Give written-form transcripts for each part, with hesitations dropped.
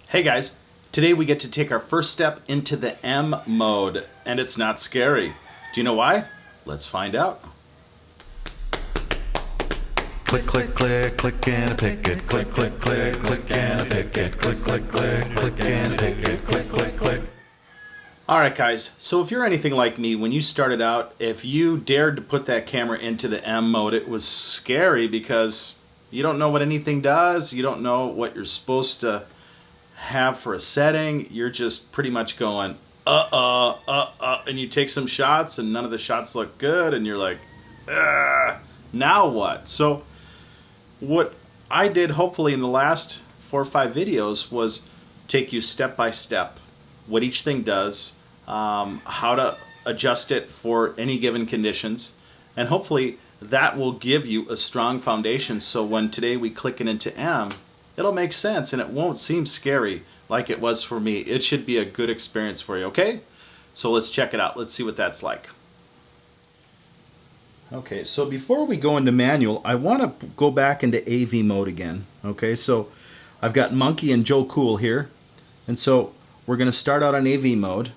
Hey guys, today we get to take our first step into the M mode, and it's not scary. Do you know why? Let's find out. Click, click, click, click and a pick it. Click, click, click, click and a pick it. Click, click, click, click and a pick it. Click, click, click. Alright guys, so if you're anything like me, when you started out, if you dared to put that camera into the M mode, it was scary because you don't know what anything does, you don't know what you're supposed to have for a setting, you're just pretty much going, and you take some shots and none of the shots look good, and you're like, now what? So what I did hopefully in the last 4 or 5 videos was take you step by step what each thing does, how to adjust it for any given conditions, and hopefully that will give you a strong foundation so when today we click it into M, it'll make sense and it won't seem scary like it was for me. It should be a good experience for you, okay? So let's check it out. Let's see what that's like. Okay, so before we go into manual, I want to go back into AV mode again. Okay, so I've got Monkey and Joe Cool here. And so we're going to start out on AV mode.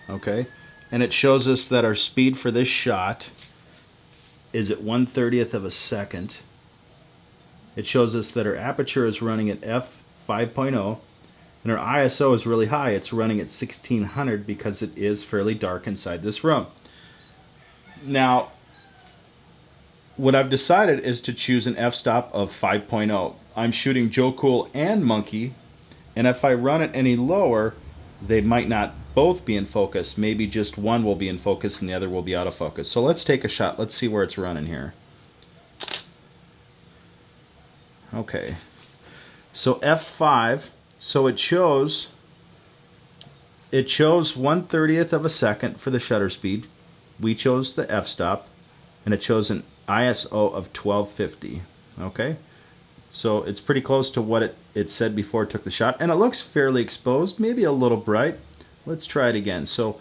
Okay, and it shows us that our speed for this shot is at 1/30th of a second. It shows us that our aperture is running at f5.0 and our ISO is really high. It's running at 1600 because it is fairly dark inside this room. Now, what I've decided is to choose an f-stop of 5.0. I'm shooting Joe Cool and Monkey, and if I run it any lower, they might not both be in focus. Maybe just one will be in focus and the other will be out of focus. So let's take a shot. Let's see where it's running here. Okay, so f5, so it shows 1/30th of a second for the shutter speed. We chose the f-stop, and it shows an ISO of 1250. Okay, so it's pretty close to what it said before it took the shot, and it looks fairly exposed, maybe a little bright. Let's try it again. So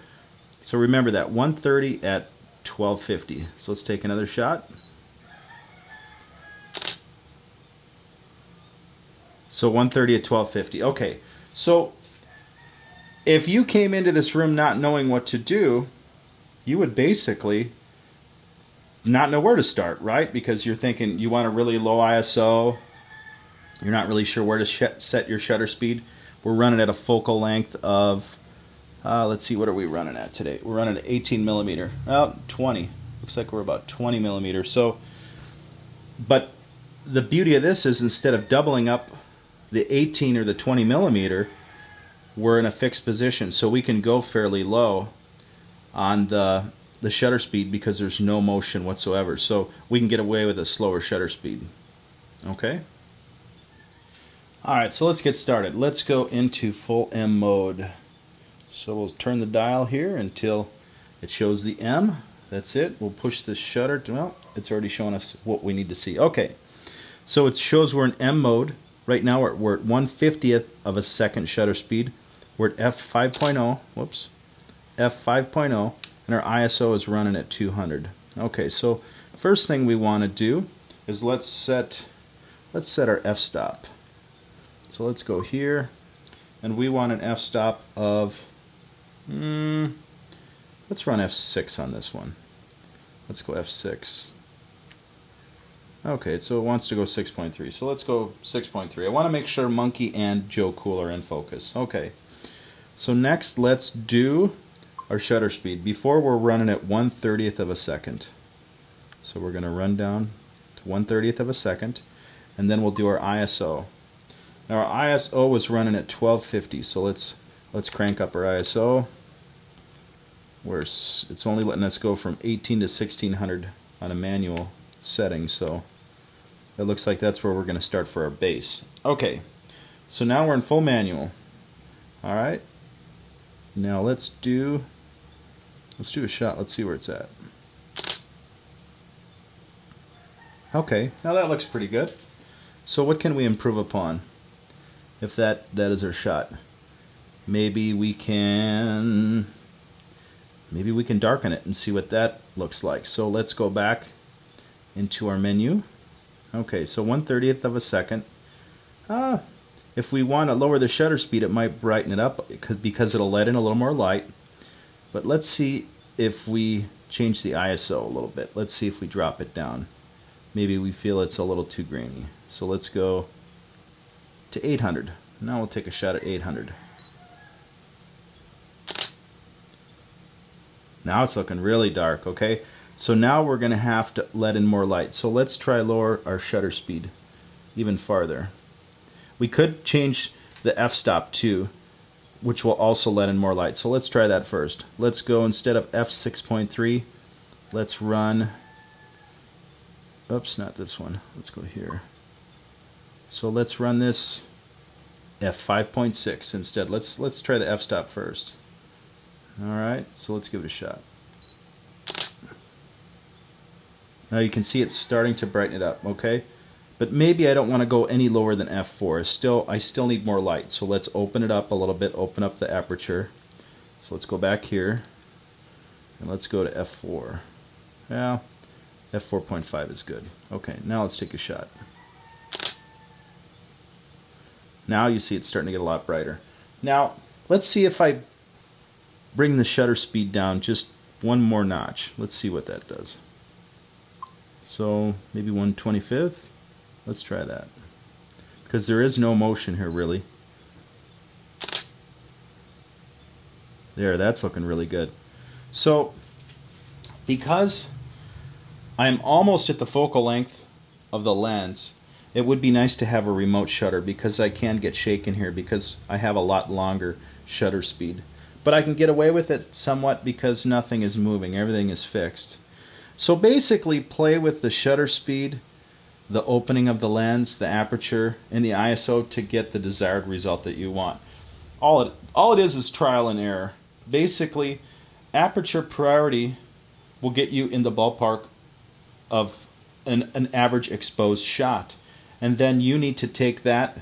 remember that 130 at 1250. So let's take another shot. So 130 at 1250. Okay, so if you came into this room not knowing what to do, you would basically not know where to start, right? Because you're thinking you want a really low ISO. You're not really sure where to set your shutter speed. We're running at a focal length of, let's see, what are we running at today? We're running at 18 millimeter. Well, 20. Looks like we're about 20 millimeters. So, but the beauty of this is instead of doubling up the 18 or the 20 millimeter, we're in a fixed position, so we can go fairly low on the shutter speed because there's no motion whatsoever. So we can get away with a slower shutter speed. Okay? Alright, so let's get started. Let's go into full M mode. So we'll turn the dial here until it shows the M. That's it. We'll push the shutter to, well, it's already showing us what we need to see. Okay, so it shows we're in M mode. Right now we're at 1/50th of a second shutter speed. We're at f5.0, whoops, f5.0, and our ISO is running at 200. Okay, so first thing we want to do is let's set our f-stop. So let's go here, and we want an f-stop of, let's run f6 on this one. Let's go f6. Okay, so it wants to go 6.3. So let's go 6.3. I want to make sure Monkey and Joe Cool are in focus. Okay. So next, let's do our shutter speed. Before we're running at 1/30th of a second. So we're going to run down to 1/30th of a second, and then we'll do our ISO. Now our ISO was running at 1250. So let's crank up our ISO. It's only letting us go from 18 to 1600 on a manual setting, so it looks like that's where we're going to start for our base. Okay, so now we're in full manual. All right, now let's do a shot. Let's see where it's at. Okay, now that looks pretty good. So what can we improve upon if that is our shot? Maybe we can darken it and see what that looks like. So let's go back into our menu. Okay, so 1/30th of a second. If we want to lower the shutter speed, it might brighten it up because it'll let in a little more light. But let's see if we change the ISO a little bit. Let's see if we drop it down. Maybe we feel it's a little too grainy. So let's go to 800. Now we'll take a shot at 800. Now it's looking really dark, okay? So now we're going to have to let in more light. So let's try lower our shutter speed even farther. We could change the f-stop too, which will also let in more light. So let's try that first. Let's go, instead of f6.3, let's run, oops, not this one. Let's go here. So let's run this f5.6 instead. Let's try the f-stop first. Alright, so let's give it a shot. Now you can see it's starting to brighten it up, okay? But maybe I don't want to go any lower than f4. I still need more light. So let's open it up a little bit, open up the aperture. So let's go back here and let's go to f4. Yeah, f4.5 is good. Okay, now let's take a shot. Now you see it's starting to get a lot brighter. Now, let's see if I bring the shutter speed down just one more notch. Let's see what that does. So maybe 1/25. Let's try that. Because there is no motion here really. There, that's looking really good. So because I'm almost at the focal length of the lens, it would be nice to have a remote shutter, because I can get shaken here because I have a lot longer shutter speed. But I can get away with it somewhat because nothing is moving, everything is fixed. So basically play with the shutter speed, the opening of the lens, the aperture, and the ISO to get the desired result that you want. All it is trial and error. Basically, aperture priority will get you in the ballpark of an average exposed shot. And then you need to take that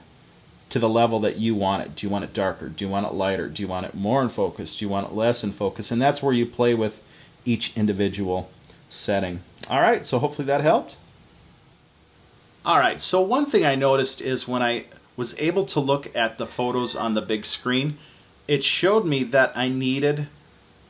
to the level that you want it. Do you want it darker? Do you want it lighter? Do you want it more in focus? Do you want it less in focus? And that's where you play with each individual setting. All right, so hopefully that helped. All right, so one thing I noticed is when I was able to look at the photos on the big screen, it showed me that I needed,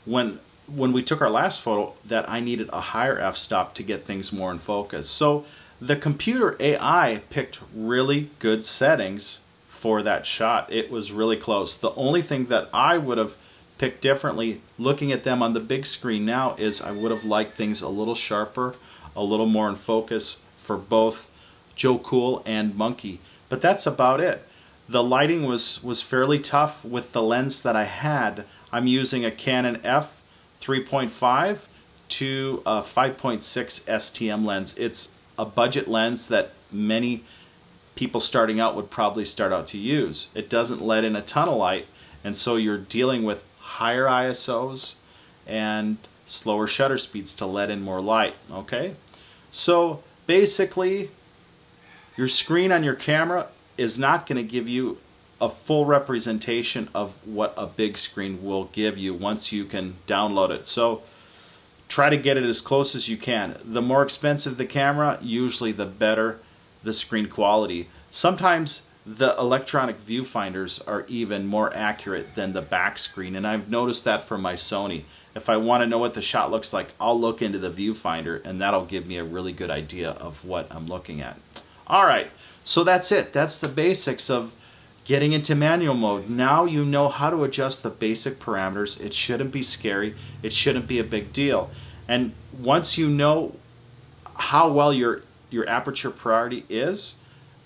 when we took our last photo, that I needed a higher f-stop to get things more in focus. So the computer AI picked really good settings for that shot. It was really close. The only thing that I would have picked differently looking at them on the big screen now is I would have liked things a little sharper, a little more in focus for both Joe Cool and Monkey. But that's about it. The lighting was fairly tough with the lens that I had. I'm using a Canon f3.5 to a 5.6 STM lens. It's a budget lens that many people starting out would probably start out to use. It doesn't let in a ton of light, and so you're dealing with higher ISOs and slower shutter speeds to let in more light, okay? So basically, your screen on your camera is not going to give you a full representation of what a big screen will give you once you can download it. So try to get it as close as you can. The more expensive the camera, usually the better the screen quality. Sometimes the electronic viewfinders are even more accurate than the back screen, and I've noticed that for my Sony. If I want to know what the shot looks like, I'll look into the viewfinder, and that'll give me a really good idea of what I'm looking at. All right, so that's it. That's the basics of getting into manual mode. Now you know how to adjust the basic parameters. It shouldn't be scary. It shouldn't be a big deal. And once you know how well your aperture priority is,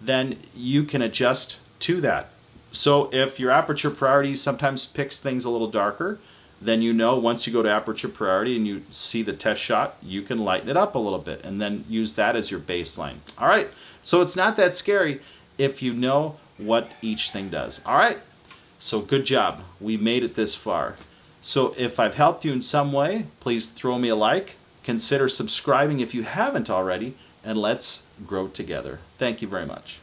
then you can adjust to that. So if your aperture priority sometimes picks things a little darker, then you know once you go to aperture priority and you see the test shot, you can lighten it up a little bit and then use that as your baseline. All right, so it's not that scary if you know what each thing does. All right, so good job. We made it this far. So if I've helped you in some way, please throw me a like. Consider subscribing if you haven't already, and let's grow together. Thank you very much.